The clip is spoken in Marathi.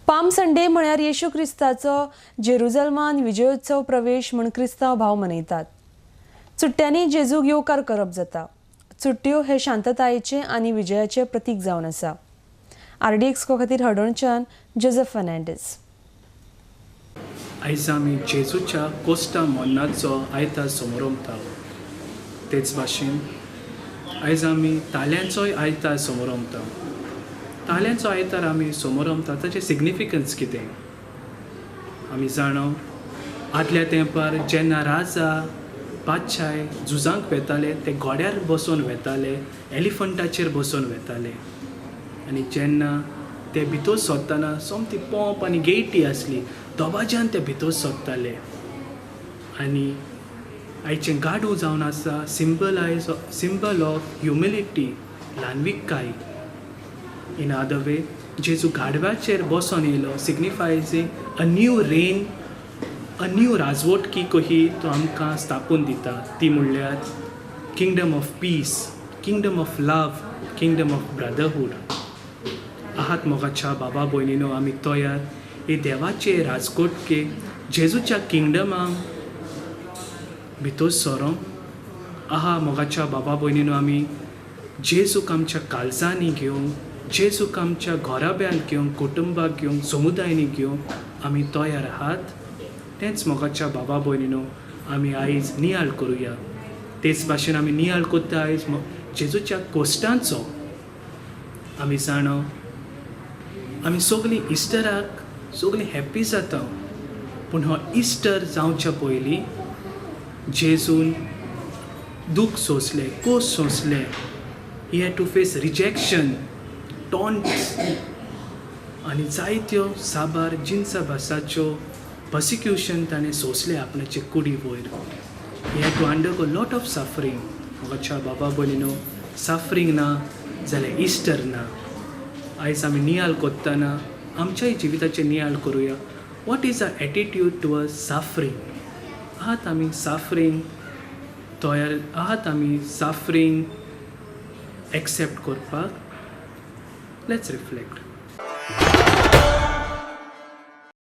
पाम संडे म्हळ्यार येशू क्रिस्ताचो जेरुजलमान विजयोत्सव प्रवेश म्हूण क्रिस्तांव भाव मनयतात. चुट्ट्यांनी जेजूक येवकार करप जाता. चुट्ट्यो हे शांततायेचे आनी विजयाचे प्रतीक जावन आसा. RDX खातीर हडोणच्यान जोसेफ फर्नांडीस. आयज आमी जेजूच्या कोस्टा मोन्नाचो आयतार समोरमता. तेच भाशेन आयज आमी ताल्यांचोय आयतार समोरमता. ताल्यांचो आयतार आमी समोरमता ताचें सिग्निफिकन्स कितें? आमी जाणो आदल्या तेंपार जेन्ना राजा बादशाय झुजांक वेताले ते घोड्यार बसून वेताले, एलिफंटाचेर बसून वेताले. आनी जेन्ना ते भितर सरतना सोमती पोंप आनी गेटी आसली, दोबाज्यान ते भितर सरताले. आनी आयचें गाडू जावन आसा सिंबल ऑफ ह्युमिलिटी, ल्हानविकाय. इन अदर वे जेजू गाडव्याचेर बसून येयलो signifying a new reign, a new राजवटकी कशी तो आमकां स्थापून दिता. ती म्हणल्यार kingdom of peace, kingdom of love, kingdom of brotherhood. आहात मोगाच्या बाबा भयणीनो, आमी तयार हे देवाचे राजकोटके जेजूच्या किंगडमाक भितर सरोंक आहा. मोगाच्या बाबा भयणीनो, आमी जेजूक आमच्या काळजांनी घेवंक, जेजूक आमच्या घोराब्यांत घेवंक, कुटुंबाक घेवंक, समुदायांनी घेवंक आमी तयार आहात. तेंच मोगाच्या बाबा भयणीनो, आमी आयज नियाळ करुया. तेच भाशेन आमी नियाळ करता आयज जेजूच्या कोश्टांचो. आमी जाणो आमी सगळीं इस्टराक सगळीं हॅप्पी जाता, पूण हो इस्टर जावच्या पयलीं जेजून दूख सोंसलें, कोस सोंसलें. He had to face rejection, taunts आनी जायत्यो साबार जिन्सा भासाच्यो पर्सिक्युशन ताणें सोंसले आपणाचे कुडी वयर. He had to undergo lot of suffering. मोगाच्या बाबा भयणीनो, सफरींग ना जाल्यार इस्टर ना. आयज आमी नियाळ कोत्ताना आमच्याय जिविताचें नियाळ करुया. What is a attitude towards suffering? आहात आमी सफरींग तयार आहात, आमी सफरींग एक्सेप्ट करपाक? Let's reflect.